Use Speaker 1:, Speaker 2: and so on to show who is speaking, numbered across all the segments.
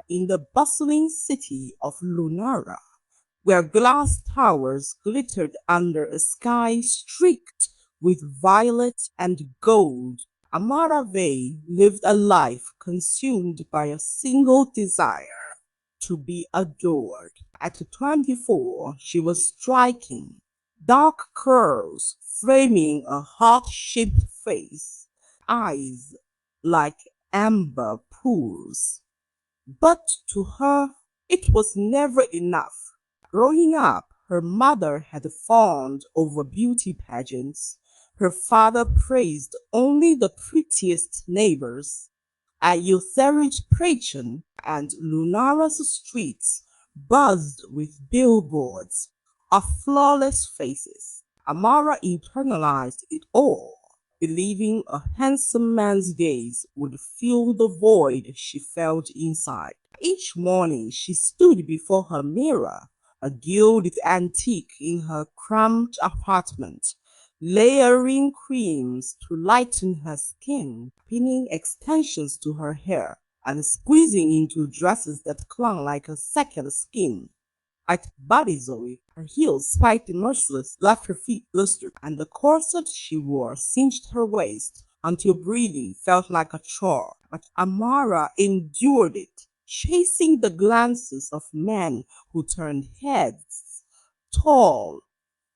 Speaker 1: in the bustling city of Lunara, where glass towers glittered under a sky streaked with violet and gold. Amara Vey lived a life consumed by a single desire: to be adored. At 24, she was striking, dark curls framing a heart-shaped face, eyes like amber pools. But to her, it was never enough. Growing up, her mother had fawned over beauty pageants. Her father praised only the prettiest neighbors. A youtherish preaching, and Lunara's streets buzzed with billboards of flawless faces. Amara internalized it all, believing a handsome man's gaze would fill the void she felt inside. Each morning she stood before her mirror, a gilded antique in her cramped apartment, layering creams to lighten her skin, pinning extensions to her hair, and squeezing into dresses that clung like a second skin. At Body Zoe, her heels spiked merciless, left her feet blistered, and the corset she wore cinched her waist until breathing felt like a chore. But Amara endured it, chasing the glances of men who turned heads, tall,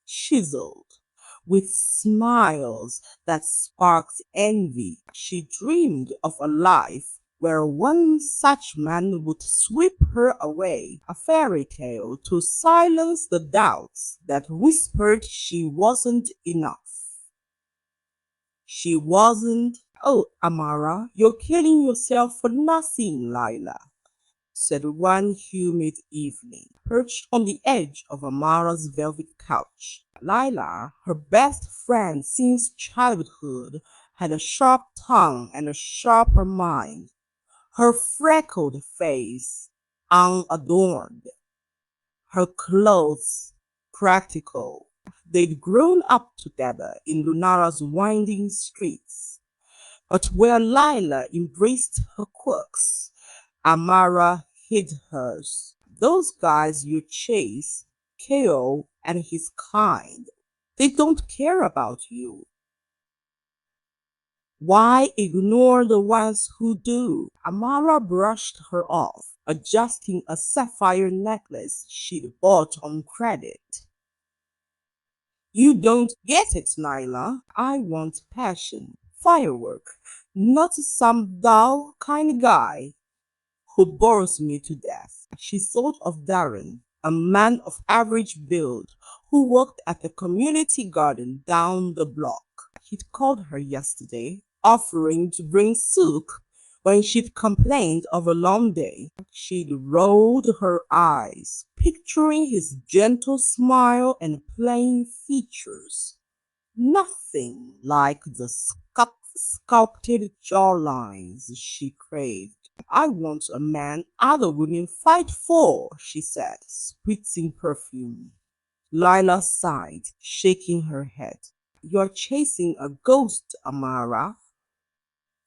Speaker 1: chiseled, with smiles that sparked envy. She dreamed of a life where one such man would sweep her away, a fairy tale to silence the doubts that whispered she wasn't enough. She wasn't. "Oh, Amara, you're killing yourself for nothing, Lila," said one humid evening, perched on the edge of Amara's velvet couch. Lila, her best friend since childhood, had a sharp tongue and a sharper mind. Her freckled face unadorned, her clothes practical. They'd grown up together in Lunara's winding streets. But where Lila embraced her quirks, Amara hid hers. "Those guys you chase, KO and his kind, they don't care about you. Why ignore the ones who do?" Amara brushed her off, adjusting a sapphire necklace she'd bought on credit. "You don't get it, Nyla. I want passion, firework, not some dull kind of guy who bores me to death." She thought of Darren, a man of average build who worked at the community garden down the block. He'd called her yesterday, offering to bring Sook when she'd complained of a long day. She'd rolled her eyes, picturing his gentle smile and plain features. Nothing like the sculpted jawlines she craved. "I want a man other women fight for," she said, spritzing perfume. Lila sighed, shaking her head. "You're chasing a ghost, Amara.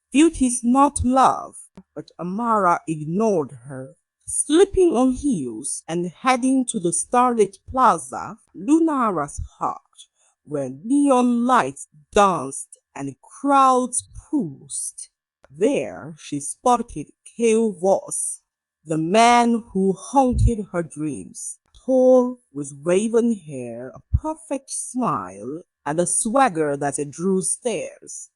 Speaker 1: Beauty's not love." But Amara ignored her, slipping on heels and heading to the starlit plaza, Lunara's heart, where neon lights danced and crowds pulsed. There she spotted Cale Voss, the man who haunted her dreams, tall, with raven hair, a perfect smile, and a swagger that drew stares.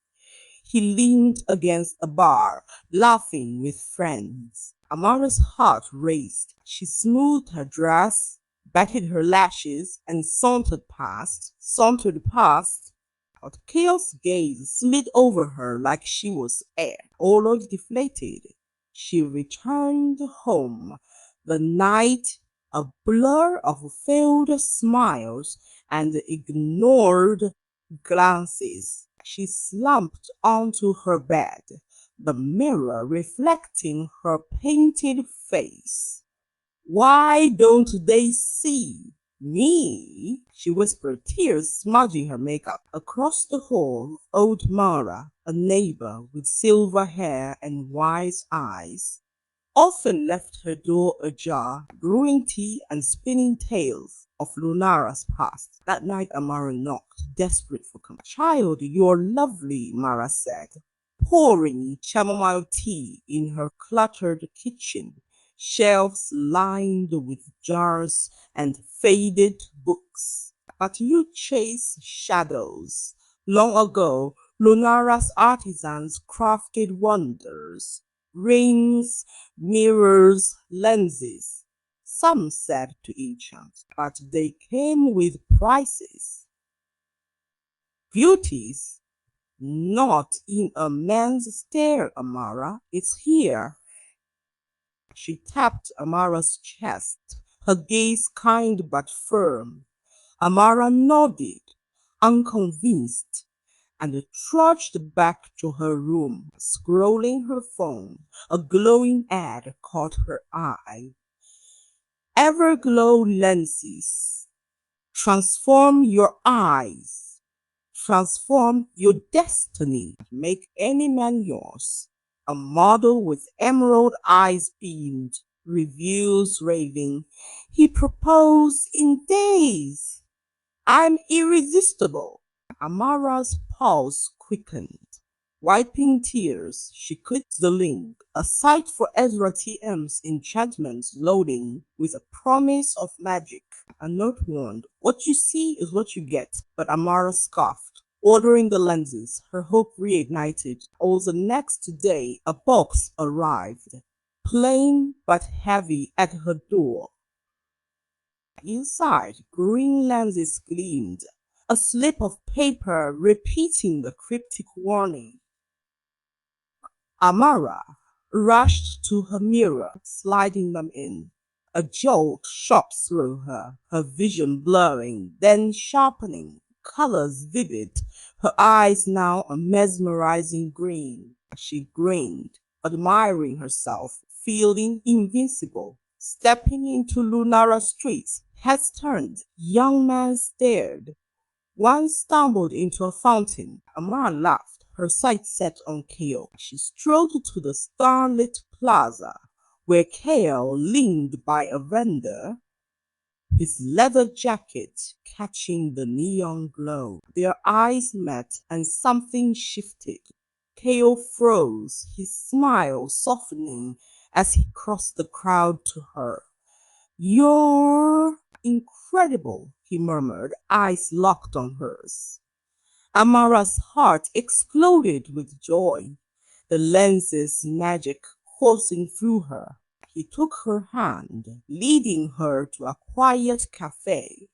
Speaker 1: He leaned against a bar, laughing with friends. Amara's heart raced. She smoothed her dress, batted her lashes, and sauntered past. But Chaos' gaze slid over her like she was air, almost deflated. She returned home, the night a blur of failed smiles and ignored glances. She slumped onto her bed, the mirror reflecting her painted face. "Why don't they see me?" she whispered, tears smudging her makeup. Across the hall, old Mara, a neighbor with silver hair and wise eyes, often left her door ajar, brewing tea and spinning tales of Lunara's past. That night, Amara knocked, desperate for company. Child, you're lovely, Mara said, pouring chamomile tea in her cluttered kitchen, shelves lined with jars and faded books. But you chase shadows. Long ago, Lunara's artisans crafted wonders, rings, mirrors, lenses. Some said to enchant, but they came with prices. Beauties, not in a man's stare, Amara. It's here. She tapped Amara's chest, her gaze kind but firm. Amara nodded, unconvinced, and trudged back to her room, scrolling her phone. A glowing ad caught her eye. Everglow lenses. Transform your eyes. Transform your destiny. Make any man yours. A model with emerald eyes beamed. Reviews raving. He proposed in days. I'm irresistible. Amara's pulse quickened. Wiping tears, she clicked the link, a site for Ezra TM's enchantments loading with a promise of magic. A note warned, what you see is what you get, but Amara scoffed. Ordering the lenses, her hope reignited. All the next day, a box arrived, plain but heavy at her door. Inside, green lenses gleamed, a slip of paper repeating the cryptic warning. Amara rushed to her mirror, sliding them in. A jolt shot through her, her vision blurring, then sharpening, colors vivid, her eyes now a mesmerizing green. She grinned, admiring herself, feeling invincible. Stepping into Lunara streets, heads turned, young man stared. One stumbled into a fountain. Amara laughed, her sight set on Kale. She strolled to the starlit plaza, where Kale leaned by a vendor, his leather jacket catching the neon glow. Their eyes met and something shifted. Kale froze, his smile softening as he crossed the crowd to her. You're incredible, he murmured, eyes locked on hers. Amara's heart exploded with joy, the lenses' magic coursing through her. He took her hand, leading her to a quiet cafe,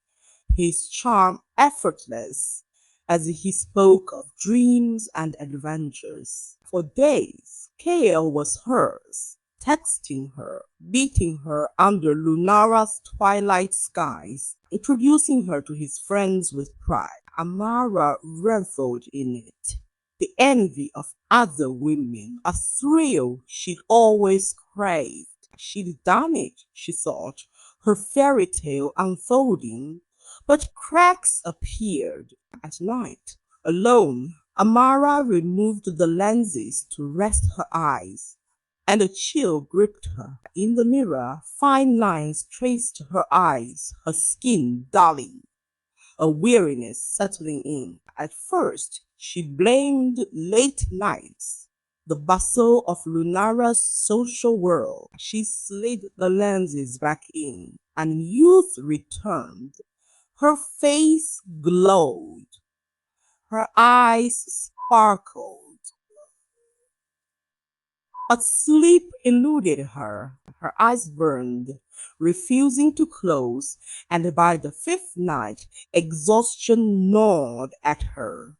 Speaker 1: his charm effortless as he spoke of dreams and adventures. For days, Kale was hers, texting her, beating her under Lunara's twilight skies, introducing her to his friends with pride. Amara reveled in it. The envy of other women, a thrill she'd always craved. She'd done it, she thought, her fairy tale unfolding. But cracks appeared. At night, alone, Amara removed the lenses to rest her eyes, and a chill gripped her. In the mirror, fine lines traced her eyes, her skin dulling, a weariness settling in. At first, she blamed late nights, the bustle of Lunara's social world. She slid the lenses back in, and youth returned. Her face glowed, her eyes sparkled. But sleep eluded her. Her eyes burned, refusing to close, and by the fifth night, exhaustion gnawed at her.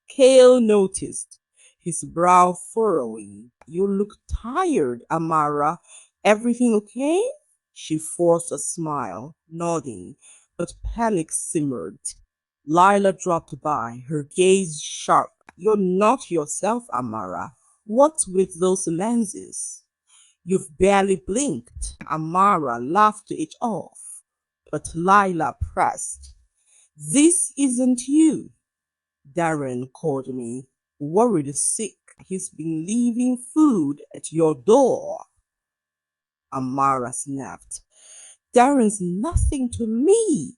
Speaker 1: Kale noticed, his brow furrowing. You look tired, Amara. Everything okay? She forced a smile, nodding, but panic simmered. Lila dropped by, her gaze sharp. You're not yourself, Amara. What's with those lenses? You've barely blinked. Amara laughed it off, but Lila pressed. This isn't you. Darren called me, worried sick. He's been leaving food at your door. Amara snapped. Darren's nothing to me.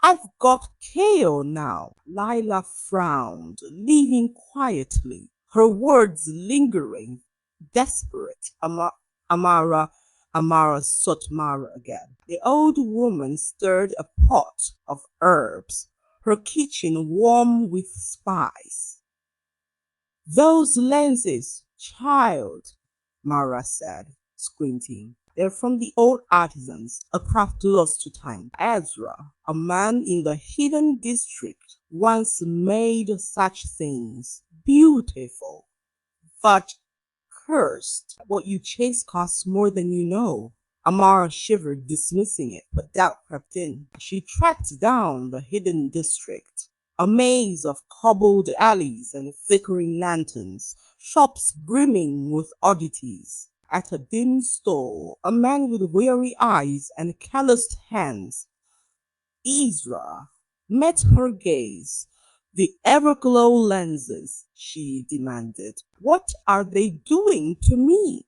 Speaker 1: I've got Kale now. Lila frowned, leaving quietly, her words lingering. Desperate, Amara, Amara sought Mara again. The old woman stirred a pot of herbs, her kitchen warm with spice. Those lenses, child, Mara said, squinting. They're from the old artisans, a craft lost to time. Ezra, a man in the hidden district, once made such things. Beautiful, but cursed. What you chase costs more than you know. Amara shivered, dismissing it, but doubt crept in. She tracked down the hidden district, a maze of cobbled alleys and flickering lanterns, shops brimming with oddities. At a dim stall, a man with weary eyes and calloused hands, Ezra, met her gaze. The Everglow lenses, she demanded. What are they doing to me?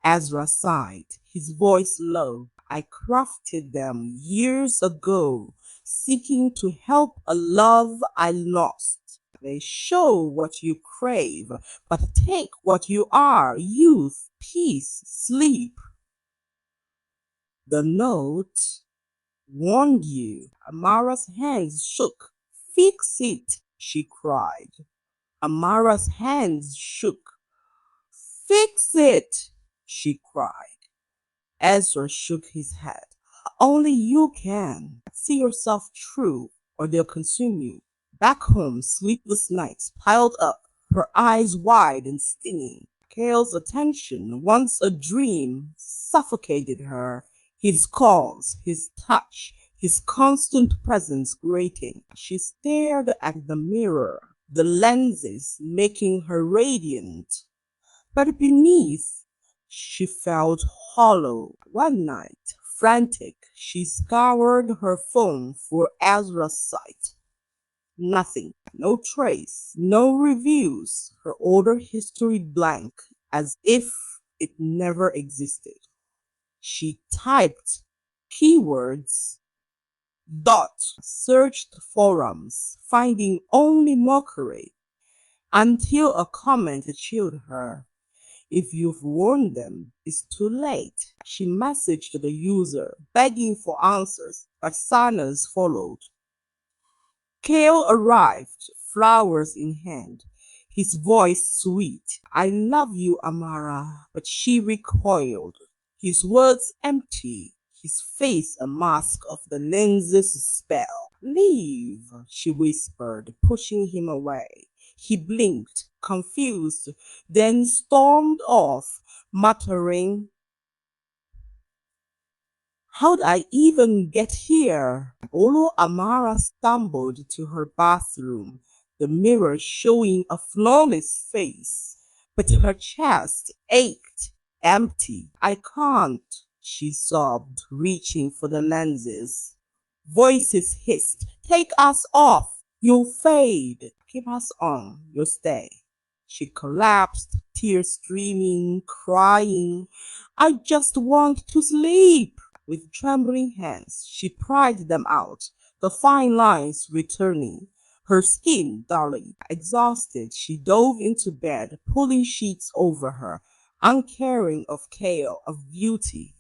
Speaker 1: Ezra sighed, his voice low. I crafted them years ago, seeking to help a love I lost. They show what you crave, but take what you are, youth, peace, sleep. The note warned you. Amara's hands shook. Fix it, she cried. Amara's hands shook. Fix it, she cried. Ezra shook his head. Only you can. See yourself true, or they'll consume you. Back home, sleepless nights piled up, her eyes wide and stinging. Kale's attention, once a dream, suffocated her. His calls, his touch, his constant presence grating. She stared at the mirror, the lenses making her radiant. But beneath, she felt hollow. One night, frantic, she scoured her phone for Ezra's site. Nothing, no trace, no reviews, her order history blank, as if it never existed. She typed keywords, searched forums, finding only mockery, until a comment chilled her. If you've warned them, it's too late. She messaged the user, begging for answers, but silence followed. Kale arrived, flowers in hand, his voice sweet. I love you, Amara, but she recoiled. His words empty, his face a mask of the lens's spell. Leave, she whispered, pushing him away. He blinked, confused, then stormed off, muttering, how'd I even get here? Olo Amara stumbled to her bathroom, the mirror showing a flawless face, but her chest ached, empty. I can't, she sobbed, reaching for the lenses. Voices hissed, take us off, you'll fade. Keep us on, you'll stay. She collapsed, tears streaming, crying, I just want to sleep. With trembling hands, she pried them out, the fine lines returning. Her skin dulling, exhausted, she dove into bed, pulling sheets over her, uncaring of Kale, of beauty.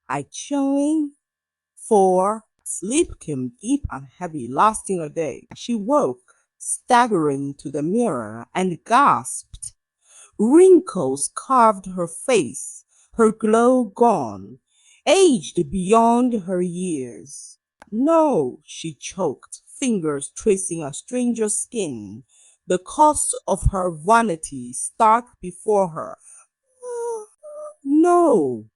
Speaker 1: I chilling, for sleep came deep and heavy, lasting a day. She woke, staggering to the mirror, and gasped. Wrinkles carved her face, her glow gone, aged beyond her years. No, she choked, fingers tracing a stranger's skin, the cost of her vanity stark before her. No,